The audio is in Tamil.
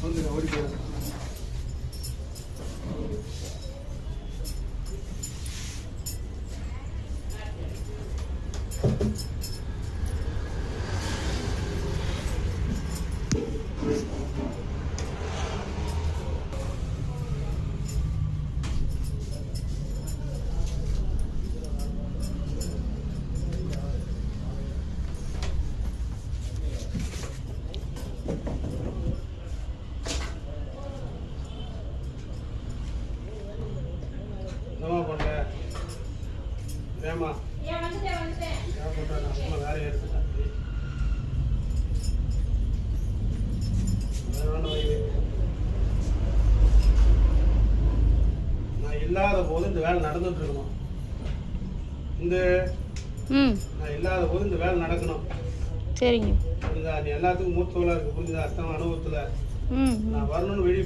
ஓடி போயிடும். என்னமா பண்ண ஏமா ஏன் பண்ணுற நான் சும்மா வேலையை எடுத்துட்டேன். நான் இல்லாத போது இந்த வேலை நடந்துட்டு இருக்கணும். நான் இல்லாத போது இந்த வேலை நடக்கணும். சரிங்க. புரியுதா? நீ எல்லாத்துக்கும் மூத்தவளா இருக்கு. புரியுதா? அத்தனை அனுபவத்துல நான் வரணும்னு வெளியே